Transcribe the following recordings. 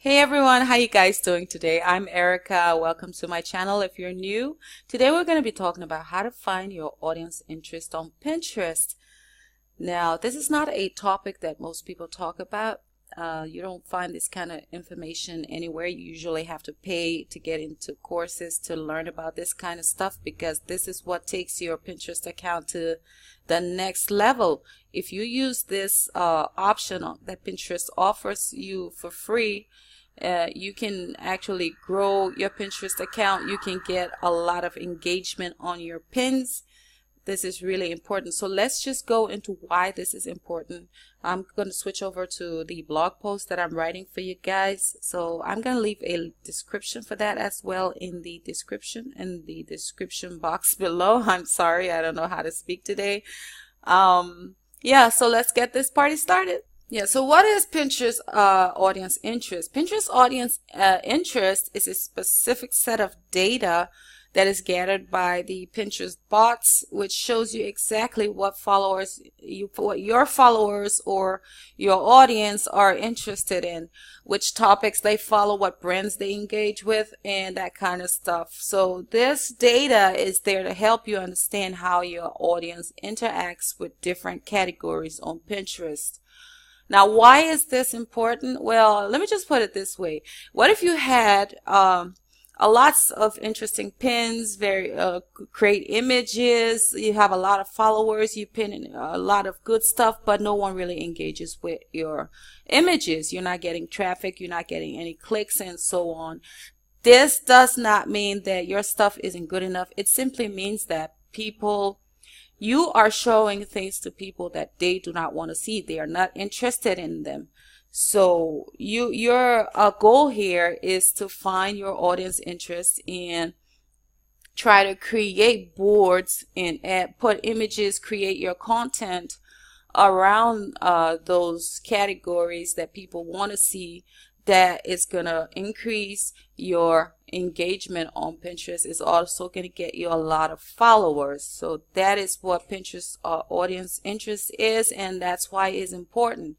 Hey everyone, how you guys doing today? I'm Erica. Welcome to my channel if you're new. Today we're going to be talking about how to find your audience interest on Pinterest. Now, this is not a topic that most people talk about. You don't find this kind of information anywhere. You usually have to pay to get into courses to learn about this kind of stuff because this is what takes your Pinterest account to the next level. If you use this option that Pinterest offers you for free, you can actually grow your Pinterest account. You can get a lot of engagement on your pins. This is really important. So let's just go into why this is important. I'm going to switch over to the blog post that I'm writing for you guys. So I'm going to leave a description for that as well in the description box below. I'm sorry, I don't know how to speak today. Yeah, so let's get this party started. Yeah, so what is Pinterest audience interest? Pinterest audience interest is a specific set of data that is gathered by the Pinterest bots, which shows you exactly what your followers or your audience are interested in, which topics they follow, what brands they engage with, and that kind of stuff. So this data is there to help you understand how your audience interacts with different categories on Pinterest. Now, why is this important? Well, let me just put it this way. What if you had lots of interesting pins, great images, you have a lot of followers, you pin a lot of good stuff, but no one really engages with your images. You're not getting traffic, you're not getting any clicks, and so on. This does not mean that your stuff isn't good enough. It simply means that you are showing things to people that they do not want to see. They are not interested in them. So your goal here is to find your audience interest and try to create boards and put images, create your content around those categories that people want to see. That is going to increase your engagement on Pinterest. Is also going to get you a lot of followers. So that is what Pinterest audience interest is, and that's why it's important.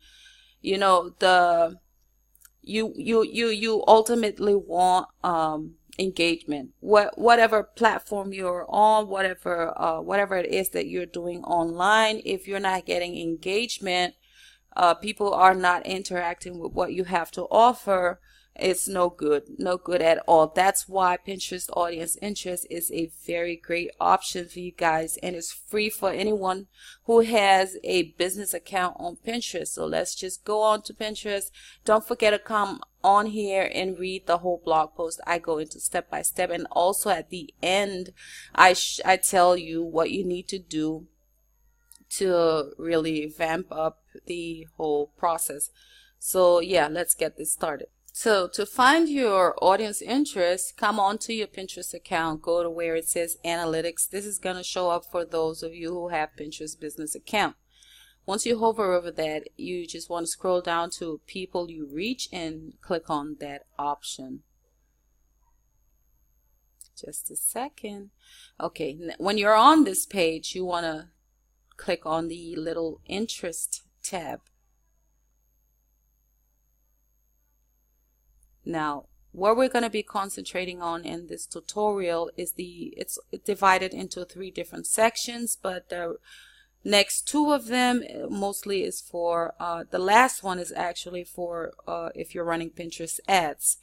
You know, you ultimately want engagement. Whatever platform you're on, whatever it is that you're doing online, if you're not getting engagement, people are not interacting with what you have to offer, it's no good at all. That's why Pinterest audience interest is a very great option for you guys, and it's free for anyone who has a business account on Pinterest. So let's just go on to Pinterest. Don't forget to come on here and read the whole blog post. I go into step by step, and also at the end I tell you what you need to do to really vamp up the whole process. So yeah, let's get this started. So to find your audience interest, come on to your Pinterest account, go to where it says analytics. This is going to show up for those of you who have Pinterest business account. Once you hover over that, you just want to scroll down to people you reach and click on that option. Just a second. Okay, when you're on this page, you want to click on the little interest tab. Now, what we're going to be concentrating on in this tutorial is it's divided into 3 different sections, but the next 2 of them mostly is for the last one is actually for if you're running Pinterest ads.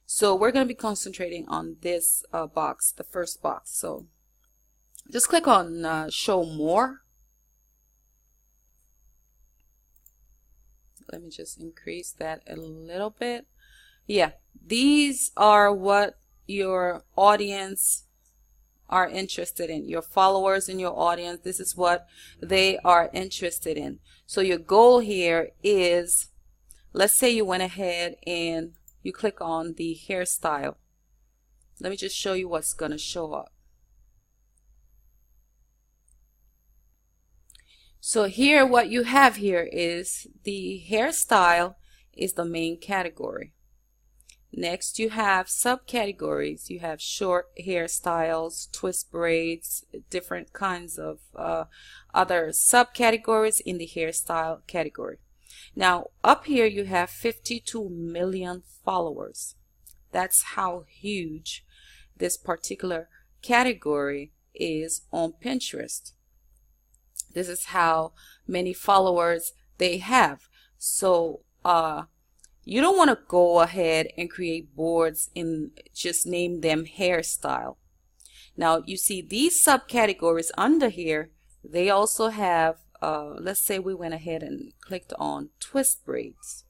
So we're going to be concentrating on this box, the first box. So just click on show more. Let me just increase that a little bit. Yeah, these are what your audience are interested in. Your followers and your audience, this is what they are interested in. So your goal here is, let's say you went ahead and you click on the hairstyle. Let me just show you what's going to show up. So here, what you have here is the hairstyle is the main category. Next, you have subcategories. You have short hairstyles, twist braids, different kinds of other subcategories in the hairstyle category. Now up here you have 52 million followers. That's how huge this particular category is on Pinterest. This is how many followers they have. So you don't want to go ahead and create boards and just name them hairstyle. Now you see these subcategories under here, they also have let's say we went ahead and clicked on twist braids.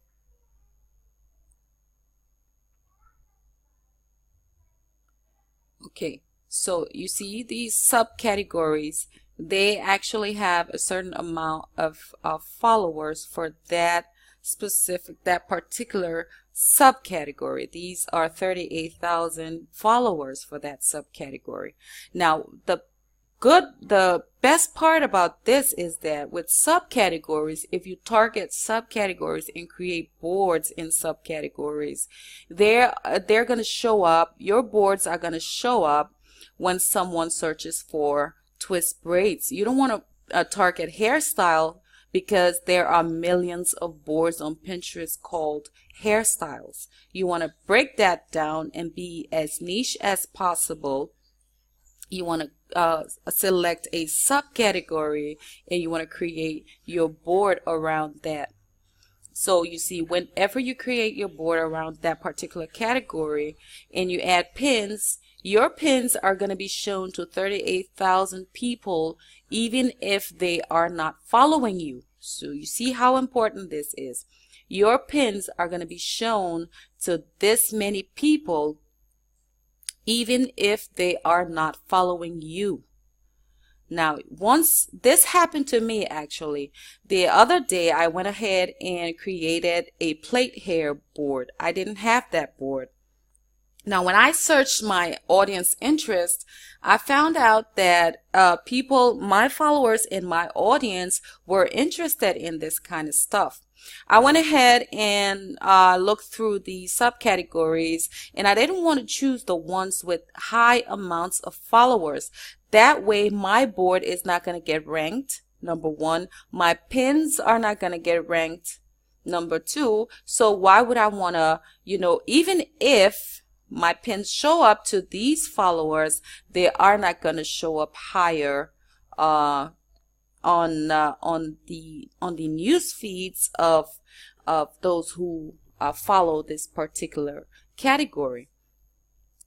Okay, so you see these subcategories, they actually have a certain amount of followers for that particular subcategory. These are 38,000 followers for that subcategory. Now the best part about this is that with subcategories, if you target subcategories and create boards in subcategories, they're going to show up, your boards are going to show up when someone searches for twist braids. You don't want to target hairstyle, because there are millions of boards on Pinterest called hairstyles. You want to break that down and be as niche as possible. You want to select a subcategory and you want to create your board around that. So you see, whenever you create your board around that particular category and you add pins, your pins are going to be shown to 38,000 people even if they are not following you. So you see how important this is. Your pins are going to be shown to this many people even if they are not following you. Now, once this happened to me, actually, the other day I went ahead and created a plait hair board. I didn't have that board. Now, when I searched my audience interest, I found out that my followers in my audience were interested in this kind of stuff. I went ahead and looked through the subcategories, and I didn't want to choose the ones with high amounts of followers. That way, my board is not going to get ranked. Number one, my pins are not going to get ranked. Number two, so why would I want to, even if my pins show up to these followers, they are not going to show up higher on the news feeds of those who follow this particular category.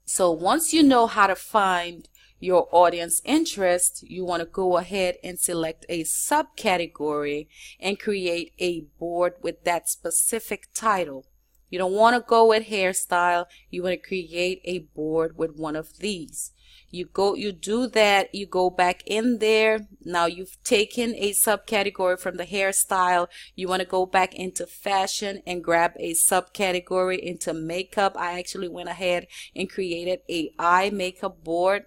So once you know how to find your audience interest, you want to go ahead and select a subcategory and create a board with that specific title. You don't want to go with hairstyle. You want to create a board with one of these. You do that, you go back in there. Now you've taken a subcategory from the hairstyle. You want to go back into fashion and grab a subcategory into makeup. I actually went ahead and created a eye makeup board.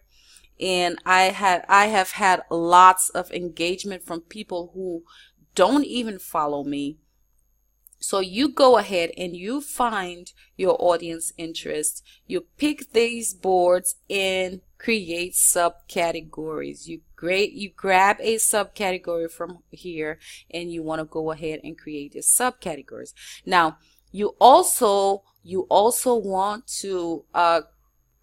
And I have had lots of engagement from people who don't even follow me. So you go ahead and you find your audience interest. You pick these boards and create subcategories. You grab a subcategory from here and you want to go ahead and create the subcategories. Now, you also want to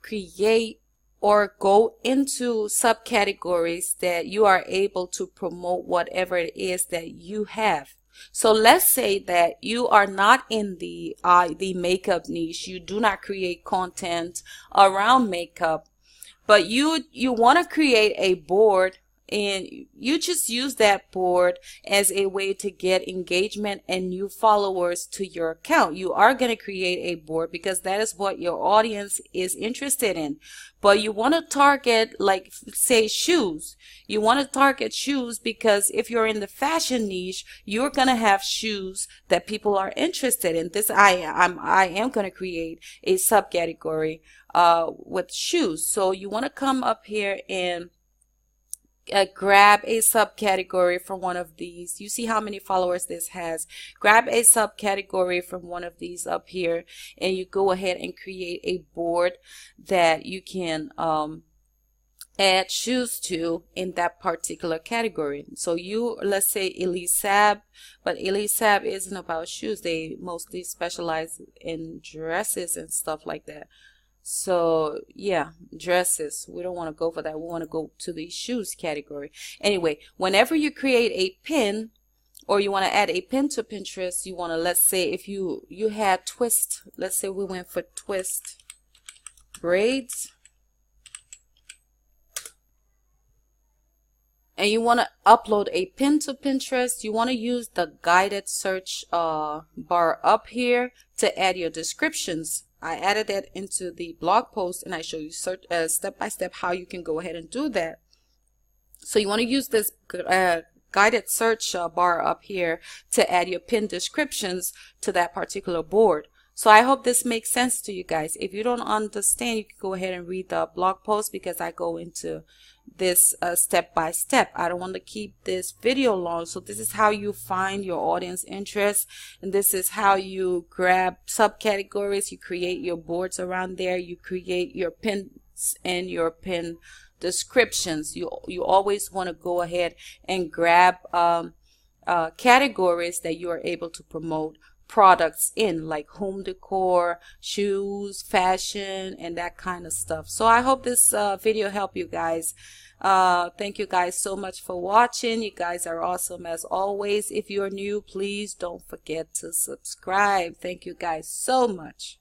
create or go into subcategories that you are able to promote whatever it is that you have. So let's say that you are not in the makeup niche. You do not create content around makeup, but you want to create a board, and you just use that board as a way to get engagement and new followers to your account. You are going to create a board because that is what your audience is interested in. But you want to target, like, say, shoes. You want to target shoes because if you're in the fashion niche, you're going to have shoes that people are interested in. I am going to create a subcategory with shoes. So you want to come up here and grab a subcategory from one of these. You see how many followers this has. Grab a subcategory from one of these up here, and you go ahead and create a board that you can add shoes to in that particular category. So you, let's say Elisab, but Elisab isn't about shoes. They mostly specialize in dresses and stuff like that. So yeah, dresses, we don't want to go for that. We want to go to the shoes category. Anyway, whenever you create a pin or you want to add a pin to Pinterest, you want to, let's say if you had twist, let's say we went for twist braids, and you want to upload a pin to Pinterest, you want to use the guided search bar up here to add your descriptions. I added that into the blog post, and I show you step by step how you can go ahead and do that. So you want to use this guided search bar up here to add your pin descriptions to that particular board. So I hope this makes sense to you guys. If you don't understand, you can go ahead and read the blog post, because I go into this step by step. I don't want to keep this video long. So this is how you find your audience interest, and this is how you grab subcategories. You create your boards around there. You create your pins and your pin descriptions. You always want to go ahead and grab categories that you are able to promote products in, like home decor, shoes, fashion, and that kind of stuff. So I hope this video helped you guys. Thank you guys so much for watching. You guys are awesome as always. If you're new, please don't forget to subscribe. Thank you guys so much.